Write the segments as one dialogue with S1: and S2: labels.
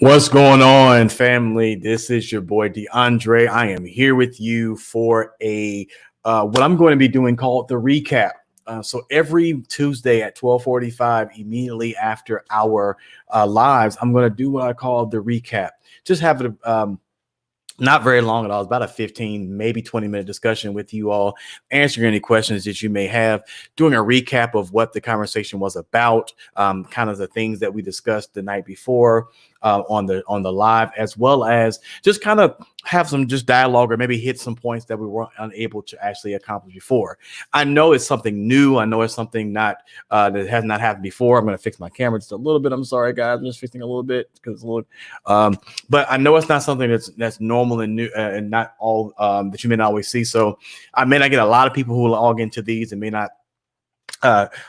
S1: What's going on, family? This is your boy DeAndre. I am here with you for a what I'm going to be doing called the recap. So every Tuesday at 12:45, immediately after our lives, I'm going to do what I call the recap. Just have it not very long at all. It's about a 15, maybe 20-minute discussion with you all, answering any questions that you may have, doing a recap of what the conversation was about, kind of the things that we discussed the night before on the live, as well as just kind of have some just dialogue or maybe hit some points that we weren't unable to actually accomplish before. I know it's something new. I know it's something not that has not happened before. I'm going to fix my camera just a little bit. I'm sorry, guys. I'm just fixing a little bit because it's a little. But I know it's not something that's normal and new and not all that you may not always see. So I may not get a lot of people who will log into these and may not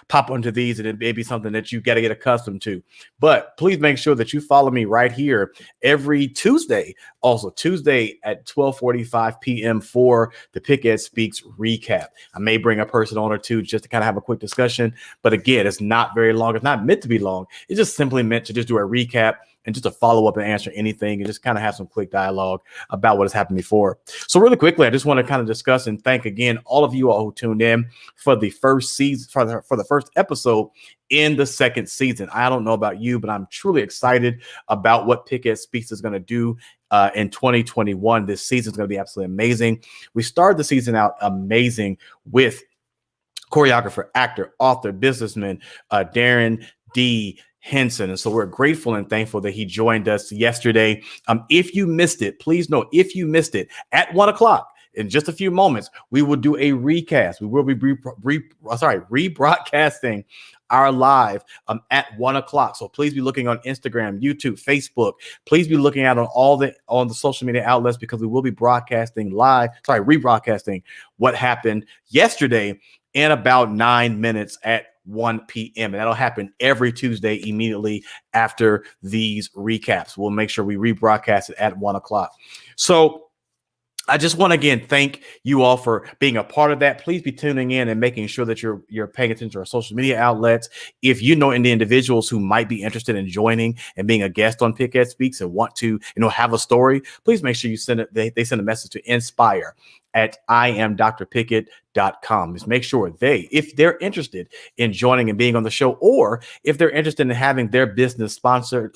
S1: pop onto these, and it may be something that you got to get accustomed to. But please make sure that you follow me right here every Tuesday. Also Tuesday at 12:45 p.m. for the PickEd Speaks recap. I may bring a person on or two just to kind of have a quick discussion. But again, it's not very long. It's not meant to be long. It's just simply meant to just do a recap and just to follow up and answer anything and just kind of have some quick dialogue about what has happened before. So really quickly, I just want to kind of discuss and thank again all of you all who tuned in for the first season, for the first episode in the second season. I don't know about you, but I'm truly excited about what PickEd Speaks is going to do in 2021. This season is going to be absolutely amazing. We started the season out amazing with choreographer, actor, author, businessman, Darren D. Henson. And so we're grateful and thankful that he joined us yesterday. If you missed it, please know, if you missed it at 1 o'clock, in just a few moments, we will do a recast. We will be rebroadcasting our live at 1 o'clock. So please be looking on Instagram, YouTube, Facebook. Please be looking out on the social media outlets because we will be rebroadcasting what happened yesterday in about 9 minutes at 1 p.m. And that'll happen every Tuesday immediately after these recaps. We'll make sure we rebroadcast it at 1 o'clock. So I just want to again thank you all for being a part of that. Please be tuning in and making sure that you're paying attention to our social media outlets. If you know any individuals who might be interested in joining and being a guest on PickEd Speaks and want to, have a story, please make sure you send it. They send a message to inspire@IamDrPickett.com. Just make sure if they're interested in joining and being on the show, or if they're interested in having their business sponsored,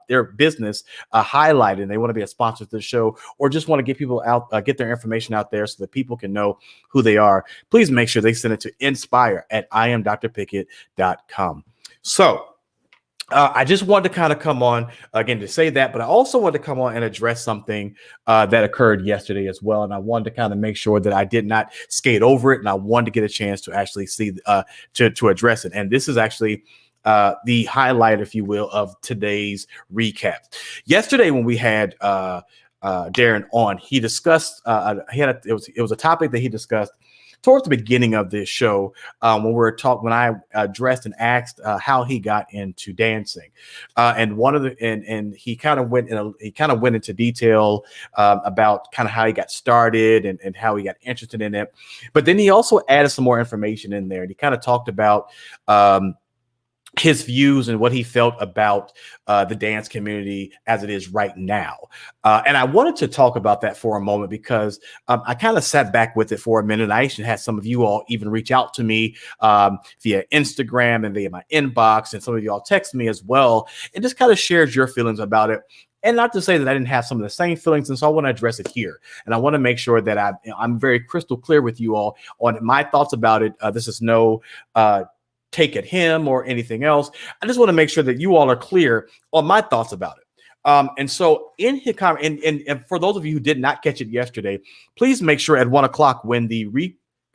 S1: their business highlighted, and they want to be a sponsor to the show, or just want to get people out, get their information out there so that people can know who they are, please make sure they send it to inspire@IamDrPickett.com. So I just wanted to kind of come on again to say that, but I also wanted to come on and address something that occurred yesterday as well. And I wanted to kind of make sure that I did not skate over it, and I wanted to get a chance to actually see to address it. And this is actually the highlight, if you will, of today's recap. Yesterday, when we had Darren on, he discussed it was a topic that he discussed towards the beginning of this show, when I addressed and asked how he got into dancing, and he kind of went into detail about kind of how he got started and how he got interested in it. But then he also added some more information in there, and he kind of talked about his views and what he felt about the dance community as it is right now. And I wanted to talk about that for a moment because I kind of sat back with it for a minute. I actually had some of you all even reach out to me via Instagram and via my inbox, and some of you all text me as well, and just kind of shared your feelings about it. And not to say that I didn't have some of the same feelings, and so I want to address it here. And I want to make sure that I'm very crystal clear with you all on my thoughts about it. This is no take at him or anything else. I just want to make sure that you all are clear on my thoughts about it. And so in his comment, and for those of you who did not catch it yesterday, please make sure at 1 o'clock when the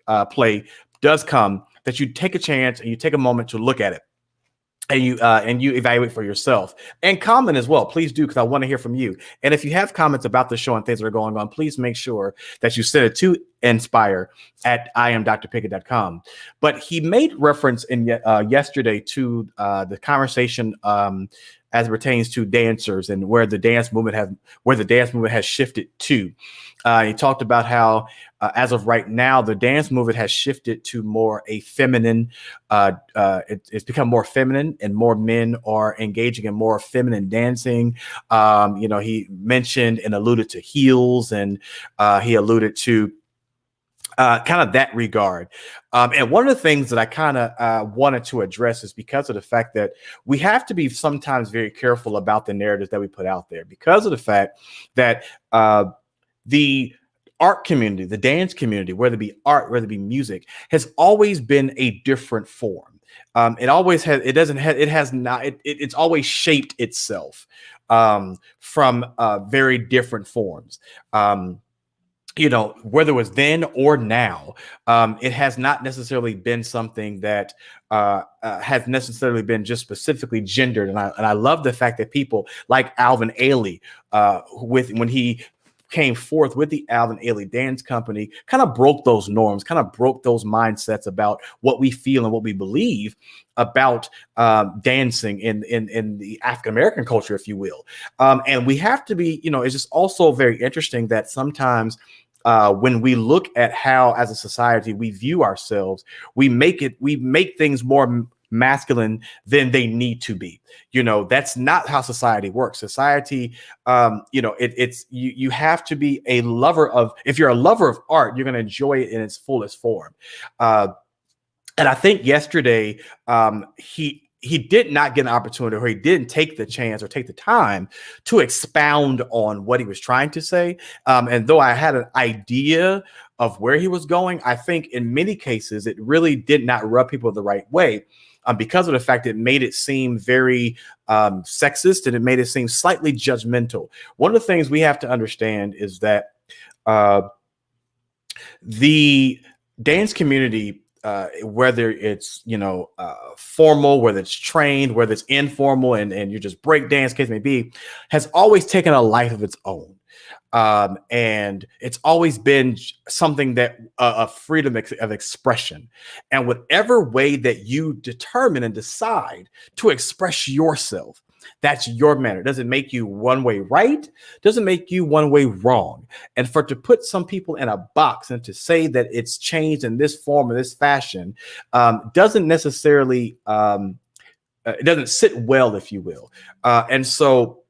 S1: replay does come, that you take a chance and you take a moment to look at it. And you evaluate for yourself, and comment as well. Please do, because I want to hear from you. And if you have comments about the show and things that are going on, please make sure that you send it to inspire@IamDrPickett.com. But he made reference in yesterday to the conversation as it pertains to dancers and where the dance movement has shifted to. He talked about how, as of right now, the dance movement has shifted to more a feminine. It's become more feminine, and more men are engaging in more feminine dancing. He mentioned and alluded to heels, and he alluded to kind of that regard. And one of the things that I kind of wanted to address is because of the fact that we have to be sometimes very careful about the narratives that we put out there, because of the fact that the art community, the dance community, whether it be art, whether it be music, has always been a different form. It always has. It doesn't have. It has not. It's always shaped itself from very different forms. Whether it was then or now, it has not necessarily been something that has necessarily been just specifically gendered. And I love the fact that people like Alvin Ailey, when he came forth with the Alvin Ailey Dance Company, kind of broke those norms, kind of broke those mindsets about what we feel and what we believe about dancing in the African American culture, if you will. And we have to be, it's just also very interesting that sometimes when we look at how, as a society, we view ourselves, we make things more masculine than they need to be. That's not how society works. Society, you have to be a lover of. If you're a lover of art, you're going to enjoy it in its fullest form. And I think yesterday, he did not get an opportunity, or he didn't take the chance or take the time to expound on what he was trying to say. And though I had an idea of where he was going, I think in many cases it really did not rub people the right way, because of the fact it made it seem very sexist, and it made it seem slightly judgmental. One of the things we have to understand is that the dance community, whether it's formal, whether it's trained, whether it's informal, and you just break dance, case may be, has always taken a life of its own. And it's always been something that a freedom of expression. And whatever way that you determine and decide to express yourself, that's your manner. It doesn't make you one way right, doesn't make you one way wrong. And to put some people in a box and to say that it's changed in this form or this fashion doesn't necessarily, it doesn't sit well, if you will. And so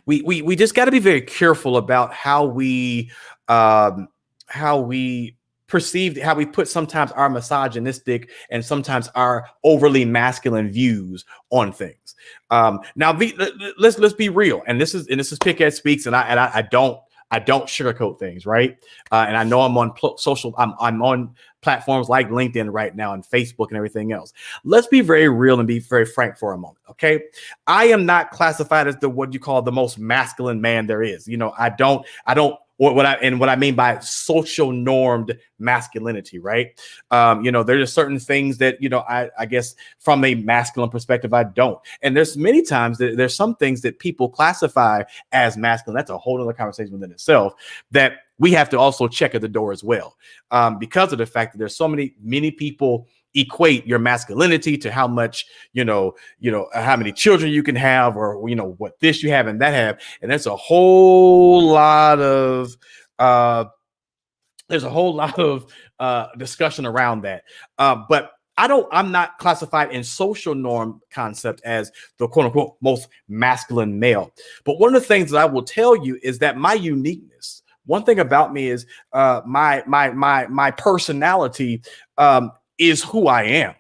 S1: we just got to be very careful about how we perceived, how we put sometimes our misogynistic and sometimes our overly masculine views on things. Now, let's be real, and this is PickEd Speaks, and I don't sugarcoat things, right? And I know I'm on I'm on platforms like LinkedIn right now and Facebook and everything else. Let's be very real and be very frank for a moment, okay? I am not classified as what you call the most masculine man there is. I don't. What I mean by social normed masculinity, right? There's certain things that, I guess from a masculine perspective, I don't. And there's many times that there's some things that people classify as masculine. That's a whole other conversation within itself that we have to also check at the door as well. Because of the fact that there's so many people equate your masculinity to how much, how many children you can have, or, what this you have and that have. And there's a whole lot of, discussion around that. But I'm not classified in social norm concept as the quote unquote most masculine male. But one of the things that I will tell you is that my uniqueness, one thing about me is my personality is who I am.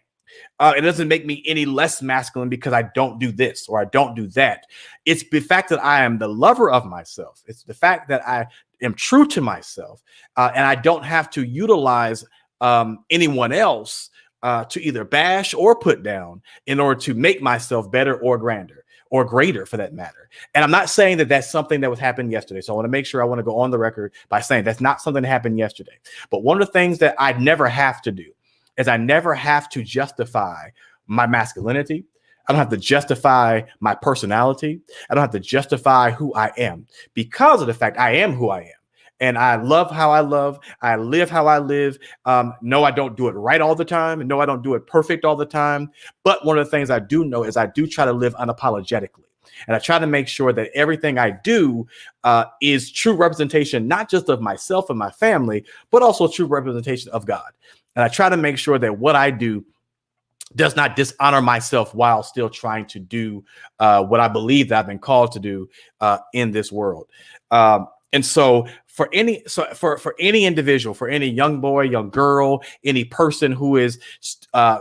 S1: It doesn't make me any less masculine because I don't do this or I don't do that. It's the fact that I am the lover of myself. It's the fact that I am true to myself, and I don't have to utilize anyone else to either bash or put down in order to make myself better or grander or greater, for that matter. And I'm not saying that that's something that was happened yesterday. So I want to make sure, I want to go on the record by saying that's not something that happened yesterday. But one of the things that I never have to do is I never have to justify my masculinity. I don't have to justify my personality. I don't have to justify who I am, because of the fact I am who I am. And I love how I love. I live how I live. No, I don't do it right all the time. No, I don't do it perfect all the time. But one of the things I do know is I do try to live unapologetically. And I try to make sure that everything I do is true representation, not just of myself and my family, but also true representation of God. And I try to make sure that what I do does not dishonor myself while still trying to do what I believe that I've been called to do in this world. And so for any individual, for any young boy, young girl, any person who is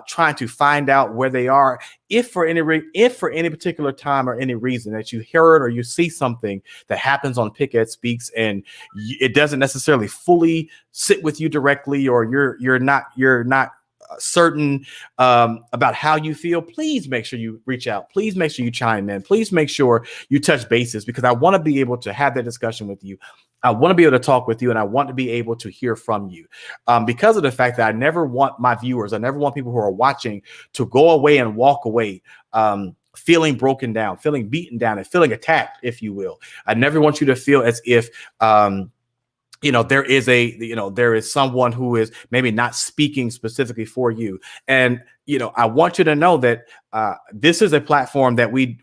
S1: trying to find out where they are, if for any particular time or any reason that you heard or you see something that happens on PickEd Speaks and it doesn't necessarily fully sit with you directly, or you're not certain about how you feel, please make sure you reach out. Please make sure you chime in. Please make sure you touch bases, because I want to be able to have that discussion with you. I want to be able to talk with you, and I want to be able to hear from you because of the fact that I never want my viewers, I never want people who are watching to go away and walk away feeling broken down, feeling beaten down, and feeling attacked, if you will. I never want you to feel as if there is someone who is maybe not speaking specifically for you. And, I want you to know that this is a platform that we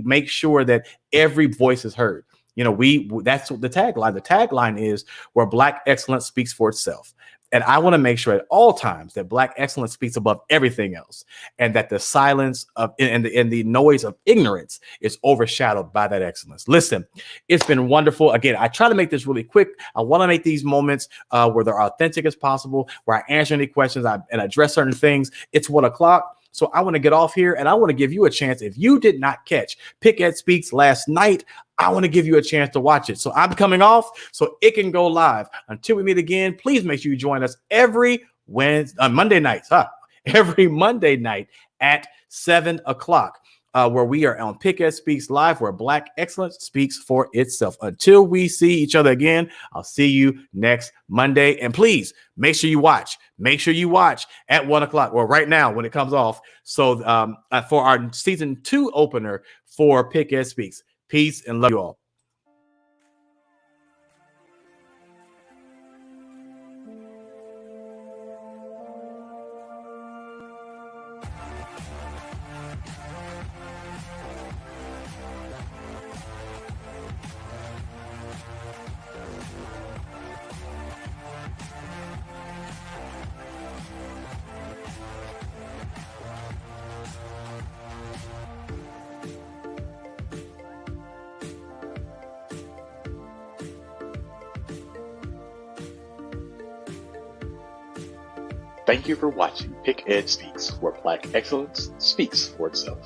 S1: make sure that every voice is heard. That's what the tagline. The tagline is where Black excellence speaks for itself. And I want to make sure at all times that Black excellence speaks above everything else, and that the silence of and the noise of ignorance is overshadowed by that excellence. Listen, it's been wonderful. Again, I try to make this really quick. I want to make these moments where they're authentic as possible, where I answer any questions and address certain things. It's 1 o'clock. So I want to get off here, and I want to give you a chance. If you did not catch PickEd Speaks last night, I want to give you a chance to watch it. So I'm coming off so it can go live. Until we meet again, please make sure you join us every Monday nights, every Monday night at 7 o'clock, where we are on PickEd Speaks Live, where Black excellence speaks for itself. Until we see each other again, I'll see you next Monday. And please make sure you watch. Make sure you watch at 1 o'clock, or right now when it comes off. So for our season 2 opener for PickEd Speaks. Peace and love you all. Thank you for watching PickEd Speaks, where Black excellence speaks for itself.